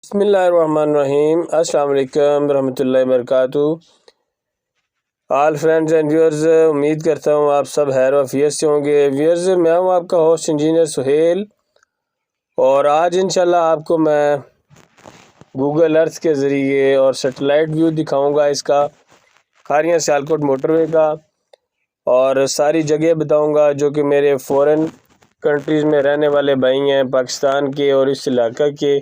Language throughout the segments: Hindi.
बिस्मिल्लाहिर्रहमानिर्रहीम। अस्सलाम वालेकुम रहमतुल्लाहि वबरकातुहू। ऑल फ्रेंड्स एंड व्यूअर्स, उम्मीद करता हूँ आप सब खैर वफियत से होंगे। व्यूअर्स, मैं हूँ आपका होस्ट इंजीनियर सुहेल, और आज इंशाल्लाह आपको मैं गूगल अर्थ के ज़रिए और सेटेलाइट व्यू दिखाऊंगा इसका खारियाँ सियालकोट मोटरवे का, और सारी जगह बताऊंगा जो कि मेरे फ़ॉरेन कंट्रीज़ में रहने वाले भाई हैं, पाकिस्तान के और इस इलाका के,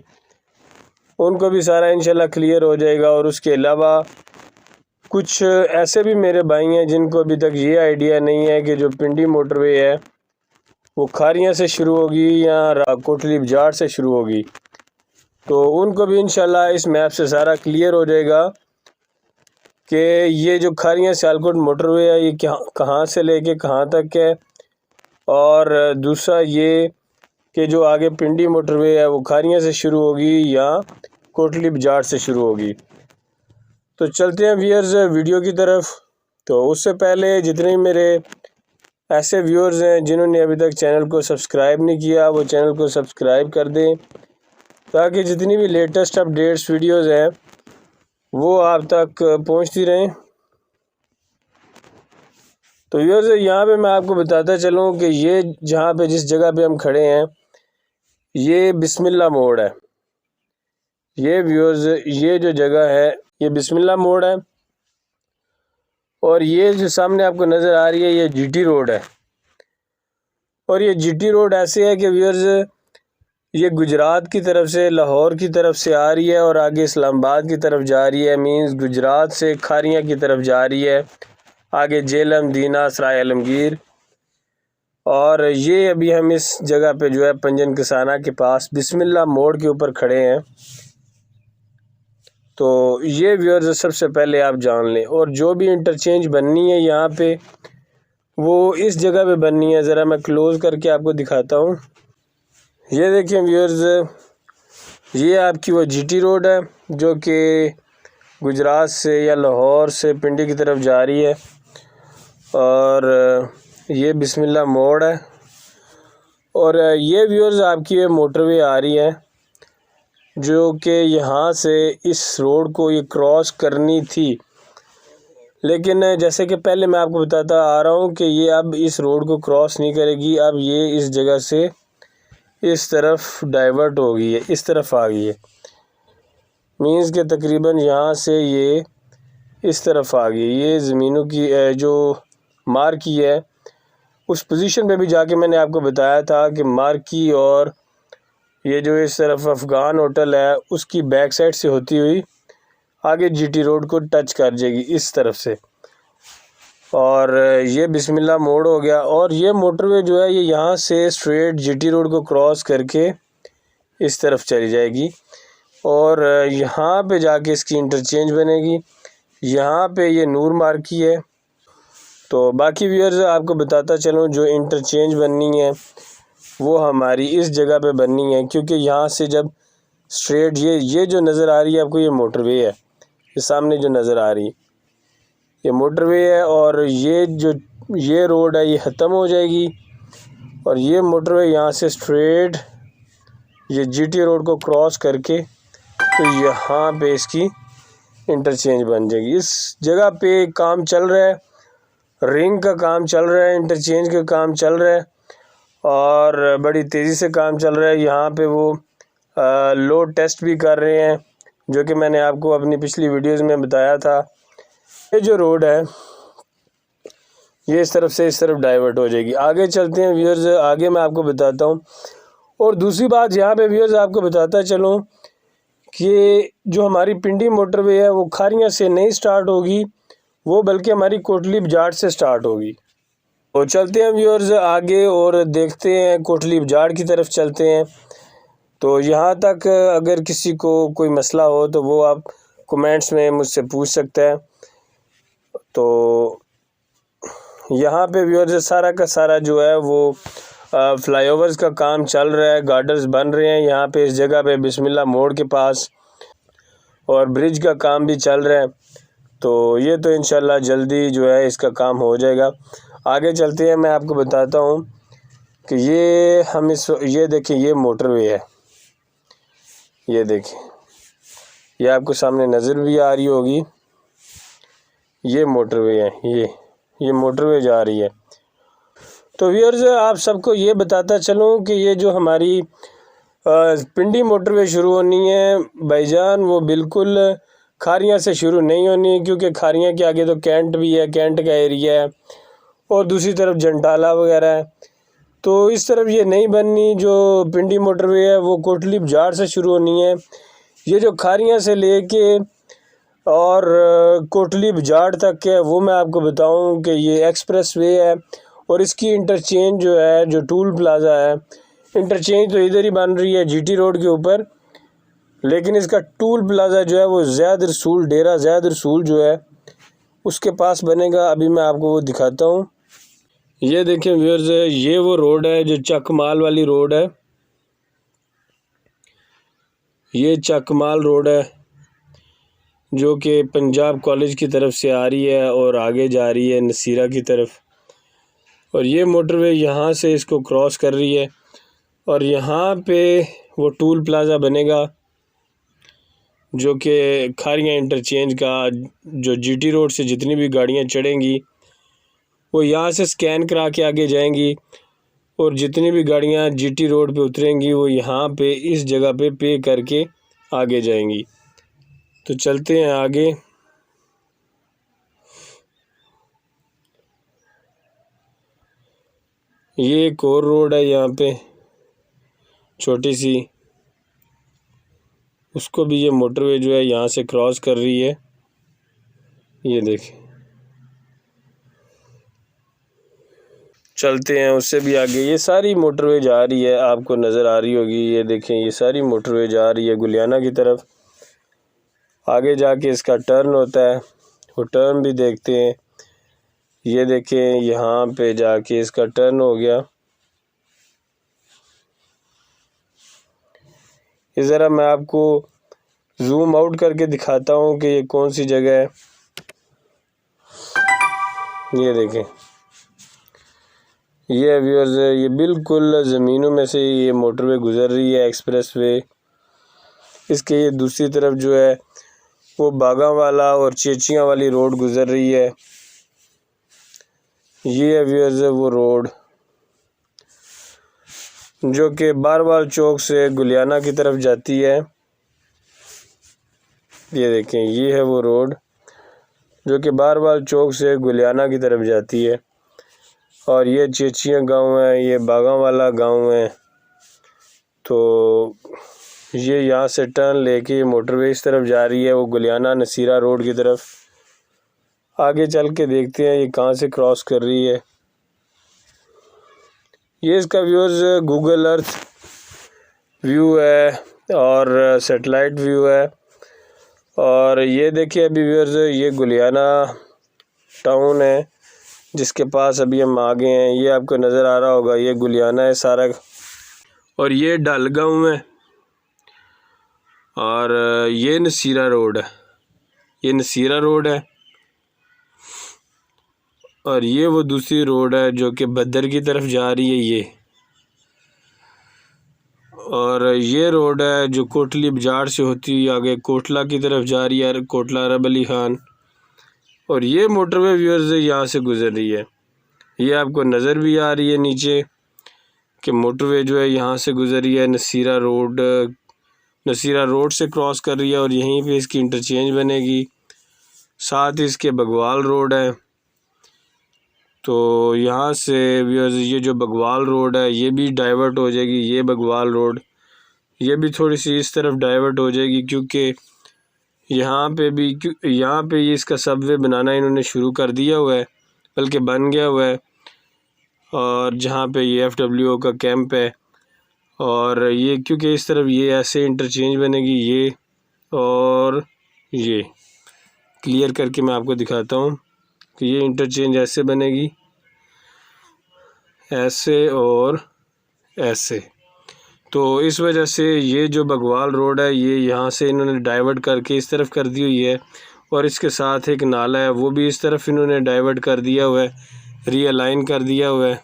उनको भी सारा इंशाल्लाह क्लियर हो जाएगा। और उसके अलावा कुछ ऐसे भी मेरे भाई हैं जिनको अभी तक ये आइडिया नहीं है कि जो पिंडी मोटरवे है वो खारियाँ से शुरू होगी या कोटली बजाट से शुरू होगी, तो उनको भी इंशाल्लाह इस मैप से सारा क्लियर हो जाएगा कि ये जो खारियाँ सियालकोट मोटरवे है ये कहाँ से लेके कहाँ तक है। और दूसरा ये कि जो आगे पिंडी मोटरवे है वो खारियाँ से शुरू होगी या कोटली बजाट से शुरू होगी। तो चलते हैं व्यूअर्स वीडियो की तरफ। तो उससे पहले जितने मेरे ऐसे व्यूअर्स हैं जिन्होंने अभी तक चैनल को सब्सक्राइब नहीं किया, वो चैनल को सब्सक्राइब कर दें ताकि जितनी भी लेटेस्ट अपडेट्स वीडियोस हैं वो आप तक पहुंचती रहें। तो व्यूअर्स, यहाँ पे मैं आपको बताता चलूँ कि ये जहाँ पे जिस जगह पे हम खड़े हैं ये बिस्मिल्लाह मोड़ है। ये व्यूअर्स, ये जो जगह है ये बिस्मिल्लाह मोड़ है, और ये जो सामने आपको नज़र आ रही है ये जीटी रोड है। और ये जीटी रोड ऐसे है कि व्यूअर्स ये गुजरात की तरफ से, लाहौर की तरफ से आ रही है और आगे इस्लामाबाद की तरफ जा रही है। मींस गुजरात से खारियाँ की तरफ जा रही है, आगे जेलम, दीना, सराय आलमगीर। और ये अभी हम इस जगह पे जो है पंजन किसाना के पास बिस्मिल्लाह मोड़ के ऊपर खड़े हैं। तो ये व्यूअर्स सबसे पहले आप जान लें, और जो भी इंटरचेंज बननी है यहाँ पे वो इस जगह पे बननी है। ज़रा मैं क्लोज़ करके आपको दिखाता हूँ। ये देखिए व्यूअर्स, ये आपकी वो जीटी रोड है जो कि गुजरात से या लाहौर से पिंडी की तरफ जा रही है, और ये बिस्मिल्लाह मोड़ है। और ये व्यूअर्स आपकी ये मोटरवे आ रही है जो कि यहाँ से इस रोड को ये क्रॉस करनी थी, लेकिन जैसे कि पहले मैं आपको बताता आ रहा हूँ कि ये अब इस रोड को क्रॉस नहीं करेगी। अब ये इस जगह से इस तरफ डाइवर्ट हो गई है, इस तरफ आ गई है। मीन्स के तकरीबन यहाँ से ये इस तरफ आ गई। ये ज़मीनों की जो मार्क की है उस पोजीशन पे भी जाके मैंने आपको बताया था कि मार्क की, और ये जो इस तरफ अफ़गान होटल है उसकी बैक साइड से होती हुई आगे जीटी रोड को टच कर जाएगी इस तरफ से। और ये बिस्मिल्लाह मोड़ हो गया, और ये मोटरवे जो है ये यहाँ से स्ट्रेट जीटी रोड को क्रॉस करके इस तरफ चली जाएगी, और यहाँ पे जाके इसकी इंटरचेंज बनेगी। यहाँ पे ये नूर मार्की है। तो बाकी व्यूअर्स आपको बताता चलूँ, जो इंटरचेंज बननी है वो हमारी इस जगह पे बननी है, क्योंकि यहाँ से जब स्ट्रेट ये जो नज़र आ रही है आपको ये मोटरवे है। ये सामने जो नज़र आ रही है ये मोटरवे है, और ये रोड है ये ख़त्म हो जाएगी, और ये मोटरवे यहाँ से स्ट्रेट ये जीटी रोड को क्रॉस करके तो यहाँ पे इसकी इंटरचेंज बन जाएगी। इस जगह पे काम चल रहा है, रिंग का काम चल रहा है, इंटरचेंज का काम चल रहा है, और बड़ी तेज़ी से काम चल रहा है। यहाँ पे वो लोड टेस्ट भी कर रहे हैं, जो कि मैंने आपको अपनी पिछली वीडियोज़ में बताया था। ये जो रोड है ये इस तरफ से इस तरफ डाइवर्ट हो जाएगी। आगे चलते हैं व्यूअर्स, आगे मैं आपको बताता हूँ। और दूसरी बात यहाँ पे व्यूअर्स आपको बताता चलूँ कि जो हमारी पिंडी मोटरवे है वो खारियाँ से नहीं स्टार्ट होगी, वो बल्कि हमारी कोटली बजाट से स्टार्ट होगी। तो चलते हैं व्यूअर्स आगे और देखते हैं, कोटली बजाट की तरफ चलते हैं। तो यहाँ तक अगर किसी को कोई मसला हो तो वो आप कमेंट्स में मुझसे पूछ सकता है। तो यहाँ पे व्यूअर्स सारा का सारा जो है वो फ्लाईओवर्स का काम चल रहा है, गार्डर्स बन रहे हैं यहाँ पे इस जगह पे बिस्मिल्लाह मोड़ के पास, और ब्रिज का काम भी चल रहा है। तो ये तो इंशाल्लाह जल्दी जो है इसका काम हो जाएगा। आगे चलते हैं, मैं आपको बताता हूँ कि ये देखिए ये मोटरवे है, ये देखिए ये आपको सामने नज़र भी आ रही होगी, ये मोटरवे है, ये मोटरवे जा रही है। तो व्यूअर्स आप सबको ये बताता चलूँ कि ये जो हमारी पिंडी मोटरवे शुरू होनी है भाईजान, वो बिल्कुल खारियाँ से शुरू नहीं होनी है, क्योंकि खारियाँ के आगे तो कैंट भी है, कैंट का एरिया है, और दूसरी तरफ जंटाला वगैरह है। तो इस तरफ ये नहीं बननी। जो पिंडी मोटरवे है वो कोटली बाजार से शुरू होनी है। ये जो खारियाँ से लेके और कोटली बाजार तक है वो मैं आपको बताऊं कि ये एक्सप्रेस वे है, और इसकी इंटरचेंज जो है, जो टूल प्लाज़ा है, इंटरचेंज तो इधर ही बन रही है जीटी रोड के ऊपर, लेकिन इसका टूल प्लाज़ा जो है वो ज़ैद रसूल, डेरा ज़ैद रसूल जो है उसके पास बनेगा। अभी मैं आपको वो दिखाता हूँ। ये देखें व्यूअर्स, ये वो रोड है जो चकमाल वाली रोड है, ये चकमाल रोड है जो कि पंजाब कॉलेज की तरफ से आ रही है और आगे जा रही है नसीरा की तरफ, और ये मोटरवे यहाँ से इसको क्रॉस कर रही है, और यहाँ पे वो टूल प्लाज़ा बनेगा जो कि खारियाँ इंटरचेंज का, जो जीटी रोड से जितनी भी गाड़ियाँ चढ़ेंगी वो यहाँ से स्कैन करा के आगे जाएंगी, और जितनी भी गाड़ियाँ जीटी रोड पे उतरेंगी वो यहाँ पे इस जगह पे करके आगे जाएंगी। तो चलते हैं आगे। ये एक और रोड है यहाँ पे छोटी सी, उसको भी ये मोटरवे जो है यहाँ से क्रॉस कर रही है। ये देखें, चलते हैं उससे भी आगे। ये सारी मोटरवे जा रही है, आपको नज़र आ रही होगी। ये देखें, ये सारी मोटरवे जा रही है गुलियाना की तरफ। आगे जाके इसका टर्न होता है, वो टर्न भी देखते हैं। ये देखें, यहाँ पे जाके इसका टर्न हो गया। इस ज़रा मैं आपको जूम आउट करके दिखाता हूँ कि ये कौन सी जगह है। ये देखें, ये व्यूअर्स, ये बिल्कुल ज़मीनों में से ये मोटरवे गुज़र रही है, एक्सप्रेस वे। इसके ये दूसरी तरफ जो है वो बागा वाला और चेचियाँ वाली रोड गुज़र रही है। ये है व्यूअर्स वो रोड जो कि बारवाल चौक से गुलियाना की तरफ जाती है। ये देखें, ये है वो रोड जो कि बारवाल चौक से गुलियाना की तरफ जाती है, और ये चेचियाँ गांव है, ये बागा वाला गांव है। तो ये यहाँ से टर्न लेके मोटरवे इस तरफ जा रही है, वो गुलियाना नसीरा रोड की तरफ। आगे चल के देखते हैं ये कहाँ से क्रॉस कर रही है। ये इसका व्यूअर्स गूगल अर्थ व्यू है और सेटेलाइट व्यू है। और ये देखिए अभी व्यूअर्स, ये गुलियाना टाउन है जिसके पास अभी हम आ गए हैं। ये आपको नज़र आ रहा होगा, ये गुलियाना है सारा, और ये डलगांव है, और ये नसीरा रोड है, ये नसीरा रोड है। और ये वो दूसरी रोड है जो कि बदर की तरफ जा रही है ये, और ये रोड है जो कोटली बाजार से होती हुई आगे कोटला की तरफ जा रही है, कोटला अरब अली खान। और ये मोटरवे व्यूअर्स यहाँ से गुज़र रही है, ये आपको नज़र भी आ रही है नीचे कि मोटरवे जो है यहाँ से गुज़र रही है, नसीरा रोड से क्रॉस कर रही है, और यहीं पे इसकी इंटरचेंज बनेगी। साथ ही इसके बगवाल रोड है। तो यहाँ से व्यूअर्स ये जो बगवाल रोड है ये भी डाइवर्ट हो जाएगी, ये बगवाल रोड ये भी थोड़ी सी इस तरफ डाइवर्ट हो जाएगी, क्योंकि यहाँ पे ये इसका सबवे बनाना इन्होंने शुरू कर दिया हुआ है, बल्कि बन गया हुआ है। और जहाँ पे ये FWO का कैंप है, और ये क्योंकि इस तरफ ये ऐसे इंटरचेंज बनेगी, ये और ये क्लियर करके मैं आपको दिखाता हूँ कि ये इंटरचेंज ऐसे बनेगी, ऐसे और ऐसे। तो इस वजह से ये जो बगवाल रोड है ये यहाँ से इन्होंने डाइवर्ट करके इस तरफ कर दी हुई है, और इसके साथ एक नाला है वो भी इस तरफ इन्होंने डाइवर्ट कर दिया हुआ है, रीअलाइन कर दिया हुआ है।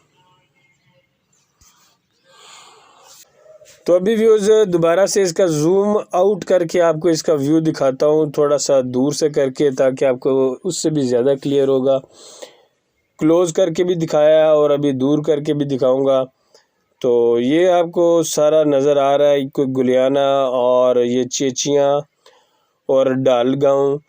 तो अभी व्यूज़ दोबारा से इसका जूम आउट करके आपको इसका व्यू दिखाता हूँ, थोड़ा सा दूर से करके, ताकि आपको उससे भी ज़्यादा क्लियर होगा। क्लोज़ करके भी दिखाया और अभी दूर करके भी दिखाऊंगा। तो ये आपको सारा नज़र आ रहा है, कोई गुलियाना और ये चेचियाँ और डालगांव,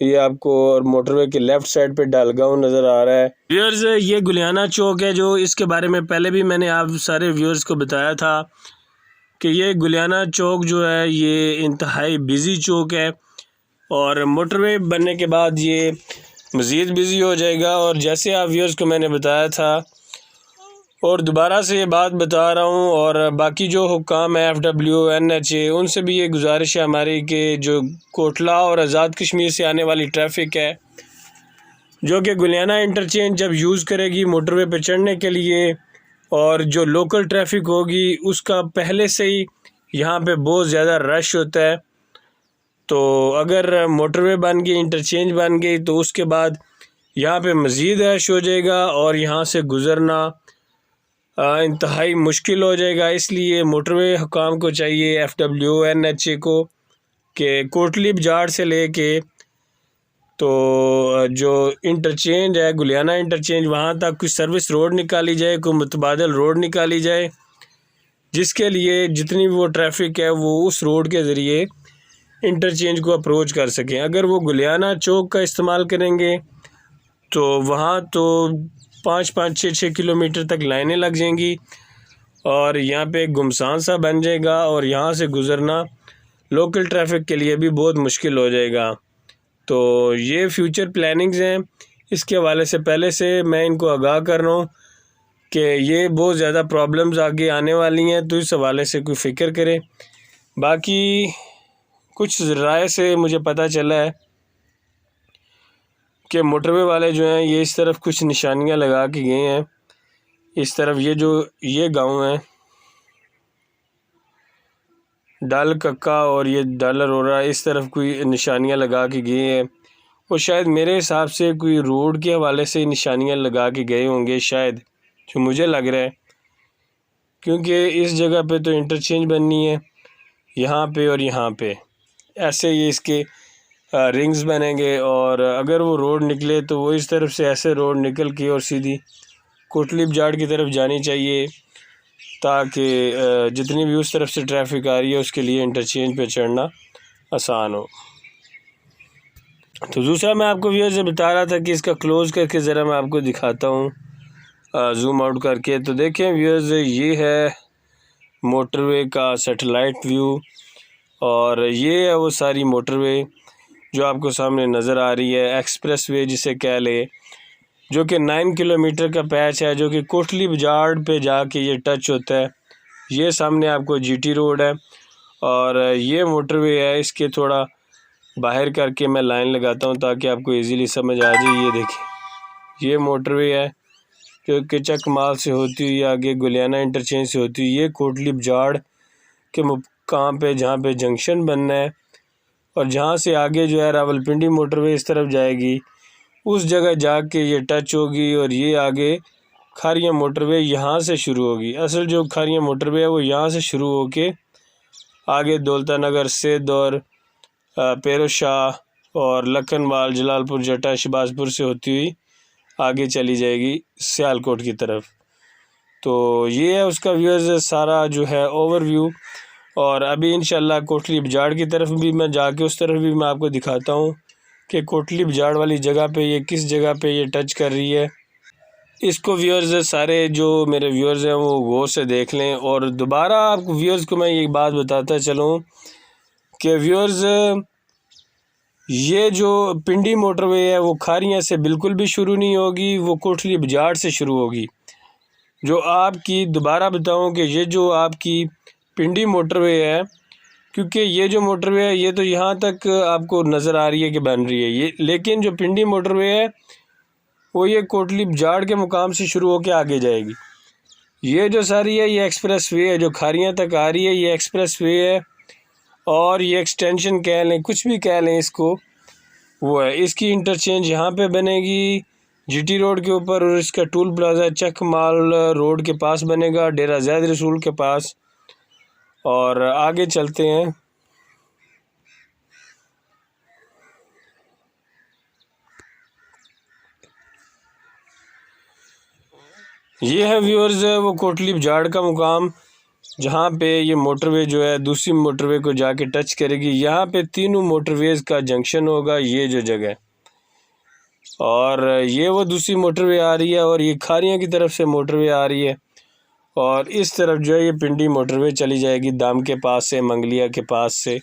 ये आपको और मोटरवे के लेफ़्ट साइड पे डालगांव नज़र आ रहा है। व्यूअर्स ये गुलियाना चौक है, जो इसके बारे में पहले भी मैंने आप सारे व्यूअर्स को बताया था कि ये गुलियाना चौक जो है ये इंतहाई बिज़ी चौक है, और मोटरवे बनने के बाद ये मज़ीद बिज़ी हो जाएगा। और जैसे आप व्यूअर्स को मैंने बताया था, और दोबारा से ये बात बता रहा हूँ, और बाकी जो हुक्काम है FW NHA, उनसे भी ये गुजारिश है हमारी कि जो कोटला और आज़ाद कश्मीर से आने वाली ट्रैफिक है, जो कि गुलियाना इंटरचेंज जब यूज़ करेगी मोटरवे पे चढ़ने के लिए, और जो लोकल ट्रैफिक होगी उसका पहले से ही यहाँ पे बहुत ज़्यादा रश होता है। तो अगर मोटरवे बन गई, इंटरचेंज बन गई, तो उसके बाद यहाँ पे मज़ीद रश हो जाएगा और यहाँ से गुज़रना इंतहाई मुश्किल हो जाएगा। इसलिए मोटरवे हुकाम को चाहिए, FW NHA को, कि कोटली बाजार से लेके तो जो इंटरचेंज है गुलियाना इंटरचेंज, वहाँ तक कोई सर्विस रोड निकाली जाए, कोई मुतबादल रोड निकाली जाए, जिसके लिए जितनी वो ट्रैफिक है वो उस रोड के ज़रिए इंटरचेंज को अप्रोच कर सकें। अगर वो गुलियाना चौक का इस्तेमाल करेंगे तो वहाँ तो 5-6 किलोमीटर तक लाइनें लग जाएंगी, और यहाँ पे एक गुमसान सा बन जाएगा, और यहाँ से गुज़रना लोकल ट्रैफिक के लिए भी बहुत मुश्किल हो जाएगा। तो ये फ्यूचर प्लानिंग्स हैं, इसके हवाले से पहले से मैं इनको आगाह कर रहा हूँ कि ये बहुत ज़्यादा प्रॉब्लम्स आगे आने वाली हैं, तो इस हवाले से कोई फ़िक्र करें। बाकी कुछ राय से मुझे पता चला है कि मोटरवे वाले जो हैं ये इस तरफ कुछ निशानियां लगा के गए हैं, इस तरफ ये गांव है डाल कक्का और ये डालर हो रहा है, इस तरफ कोई निशानियां लगा के गए हैं, और शायद मेरे हिसाब से कोई रोड के हवाले से निशानियां लगा के गए होंगे शायद, जो मुझे लग रहा है, क्योंकि इस जगह पे तो इंटरचेंज बननी है यहाँ पे और यहाँ पे, ऐसे ये इसके रिंग्स बनेंगे, और अगर वो रोड निकले तो वो इस तरफ से ऐसे रोड निकल के और सीधी कोटली बाजार की तरफ जानी चाहिए, ताकि जितनी भी उस तरफ से ट्रैफिक आ रही है उसके लिए इंटरचेंज पे चढ़ना आसान हो। तो दूसरा मैं आपको व्यूअर्स से बता रहा था कि इसका क्लोज़ करके ज़रा मैं आपको दिखाता हूँ जूम आउट करके। तो देखें व्यूअर्स, ये है मोटरवे का सैटेलाइट व्यू, और ये है वो सारी मोटरवे जो आपको सामने नज़र आ रही है, एक्सप्रेस वे जिसे कह ले, जो कि 9 किलोमीटर का पैच है, जो कि कोटली बाजार पे जाके ये टच होता है। ये सामने आपको GT रोड है, और ये मोटरवे है, इसके थोड़ा बाहर करके मैं लाइन लगाता हूँ ताकि आपको इजीली समझ आ जाए। ये देखिए, ये मोटरवे है जो कि चक माल से होती हुई आगे गुलियाना इंटरचेंज से होती हुई ये कोटली बाजार के मुकाम पे, जहाँ पे जंक्शन बनना है, और जहाँ से आगे जो है रावलपिंडी मोटरवे इस तरफ जाएगी, उस जगह जाके ये टच होगी, और ये आगे खारियाँ मोटरवे यहाँ से शुरू होगी। असल जो खारियाँ मोटरवे है वो यहाँ से शुरू होके आगे दौलता नगर, सिद्ध और पेरोशाह और लखनवाल, जलालपुर, जटा, शहबाजपुर से होती हुई आगे चली जाएगी सियालकोट की तरफ। तो ये है उसका व्यूअर्स सारा जो है ओवरव्यू, और अभी इंशाल्लाह कोटली बाजार की तरफ भी मैं जाके उस तरफ भी मैं आपको दिखाता हूँ कि कोटली बाजार वाली जगह पे ये किस जगह पे ये टच कर रही है। इसको व्यूअर्स सारे जो मेरे व्यूअर्स हैं वो गौर से देख लें। और दोबारा आपको व्यूअर्स को मैं ये बात बताता चलूँ कि व्यूअर्स ये जो पिंडी मोटरवे है वो खारियाँ से बिल्कुल भी शुरू नहीं होगी, वो कोटली बाजार से शुरू होगी। जो आपकी दोबारा बताऊं कि ये जो आपकी पिंडी मोटरवे है, क्योंकि ये जो मोटरवे है ये तो यहाँ तक आपको नज़र आ रही है कि बन रही है ये, लेकिन जो पिंडी मोटरवे है वो ये कोटली बाजार के मुकाम से शुरू होकर आगे जाएगी। ये जो सारी है ये एक्सप्रेस वे है जो खारियाँ तक आ रही है, ये एक्सप्रेस वे है, और ये एक्सटेंशन कह लें, कुछ भी कह लें इसको, वो है। इसकी इंटरचेंज यहाँ पे बनेगी GT रोड के ऊपर, और इसका टूल प्लाजा चक माल रोड के पास बनेगा, डेरा ज़ैद रसूल के पास। और आगे चलते हैं। ये है व्यूअर्स वो कोटली बजाड़ का मुकाम, जहाँ पे ये मोटरवे जो है दूसरी मोटरवे को जाके टच करेगी। यहाँ पे तीनों मोटरवेज़ का जंक्शन होगा, ये जो जगह, और ये वो दूसरी मोटरवे आ रही है और ये खारियाँ की तरफ से मोटरवे आ रही है। और इस तरफ जो है ये पिंडी मोटरवे चली जाएगी दाम के पास से, मंगलिया के पास से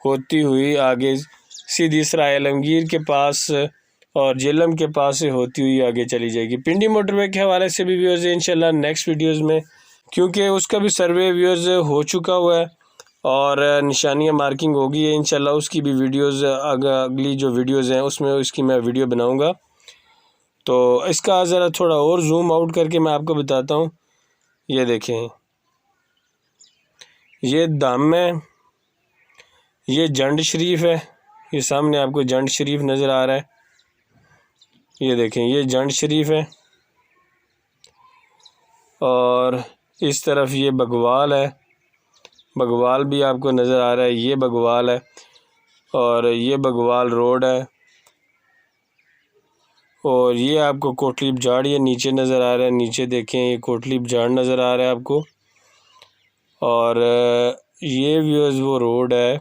होती हुई आगे सीधी सराय आलमगीर के पास और जेलम के पास से होती हुई आगे चली जाएगी। पिंडी मोटरवे के हवाले से भी व्यूअर्स इंशाल्लाह नेक्स्ट वीडियोज़ में, क्योंकि उसका भी सर्वे व्यूअर्स हो चुका हुआ है और निशानियाँ मार्किंग होगी है इंशाल्लाह, उसकी भी वीडियोज़ अगली जो वीडियोज़ हैं उसमें इसकी मैं वीडियो बनाऊँगा। तो इसका ज़रा थोड़ा और जूम आउट करके मैं आपको बताता हूँ। ये देखें, ये दाम है, ये जंड शरीफ है, ये सामने आपको जंड शरीफ नज़र आ रहा है। ये देखें, ये जंड शरीफ है और इस तरफ ये बगवाल है, बगवाल भी आपको नज़र आ रहा है, ये बगवाल है और ये बगवाल रोड है। और ये आपको कोटली बजाड़ ये नीचे नज़र आ रहा है, नीचे देखें ये कोटली बजाड़ नज़र आ रहा है आपको। और ये व्यूअर्स वो रोड है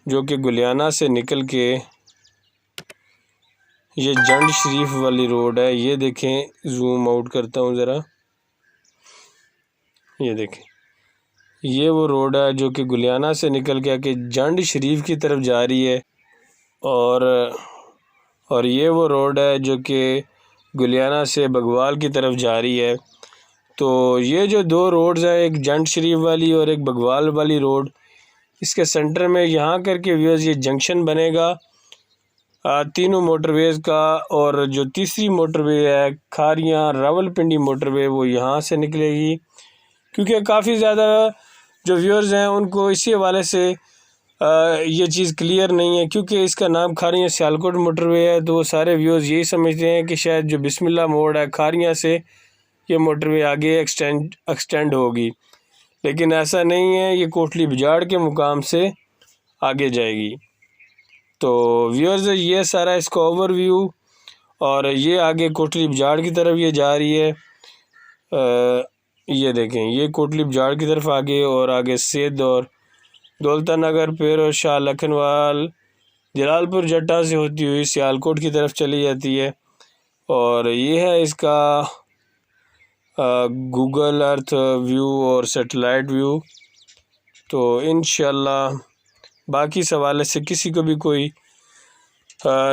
जो कि गुलियाना से निकल के ये जंड शरीफ वाली रोड है। ये देखें, जूम आउट करता हूँ ज़रा, ये देखें, ये वो रोड है जो कि गुलियाना से निकल के आके जंड शरीफ की तरफ जा रही है। और ये वो रोड है जो कि गुलियाना से बगवाल की तरफ जा रही है। तो ये जो दो रोड्स हैं, एक जंड शरीफ वाली और एक बगवाल वाली रोड, इसके सेंटर में यहाँ करके व्यूअर्स ये जंक्शन बनेगा तीनों मोटरवेज़ का। और जो तीसरी मोटरवे है खारियाँ रावलपिंडी मोटरवे, वो यहाँ से निकलेगी, क्योंकि काफ़ी ज़्यादा जो व्यूअर्स हैं उनको इसी हवाले से ये चीज़ क्लियर नहीं है, क्योंकि इसका नाम खारियाँ सियालकोट मोटरवे है। तो वो सारे व्यूअर्स यही समझते हैं कि शायद जो बिस्मिल्लाह मोड़ है खारियाँ से ये मोटरवे आगे एक्सटेंड होगी, लेकिन ऐसा नहीं है, ये कोटली बजाड़ के मुकाम से आगे जाएगी। तो व्यूअर्स ये सारा इसका ओवरव्यू, और ये आगे कोटली बजाड़ की तरफ ये जा रही है। ये देखें, ये कोटली बजाड़ की तरफ आगे, और आगे सिद्ध और दौलता नगर, फिर शाह लखनवाल, जलालपुर जट्टा से होती हुई सियालकोट की तरफ चली जाती है। और ये है इसका गूगल अर्थ व्यू और सैटेलाइट व्यू। तो इंशाल्लाह बाकी सवाल से किसी को भी कोई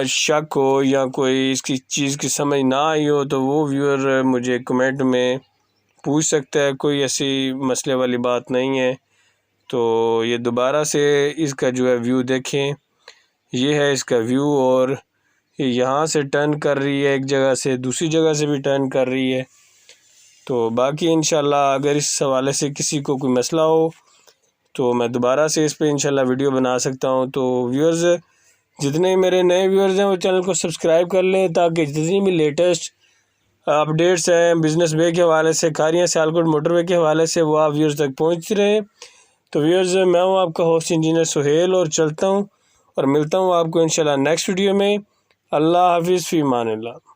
शक हो या कोई इसकी चीज़ की समझ ना आई हो तो वो व्यूअर मुझे कमेंट में पूछ सकता है, कोई ऐसी मसले वाली बात नहीं है। तो ये दोबारा से इसका जो है व्यू देखें, ये है इसका व्यू, और यहाँ से टर्न कर रही है, एक जगह से दूसरी जगह से भी टर्न कर रही है। तो बाकी इंशाल्लाह अगर इस हवाले से किसी को कोई मसला हो तो मैं दोबारा से इस पे इंशाल्लाह वीडियो बना सकता हूँ। तो व्यूअर्स, जितने ही मेरे नए व्यूअर्स हैं वो चैनल को सब्सक्राइब कर लें, ताकि जितनी भी लेटेस्ट अपडेट्स हैं बिज़नेस वे के हवाले से, खारियाँ सियालकोट मोटरवे के हवाले से, वो आप व्यूअर्स तक पहुँचती रहे। तो व्यूअर्स, मैं हूँ आपका होस्ट इंजीनियर सुहेल, और चलता हूँ और मिलता हूँ आपको इंशाल्लाह नेक्स्ट वीडियो में। अल्लाह हाफिज़, फ़ी अमान अल्लाह।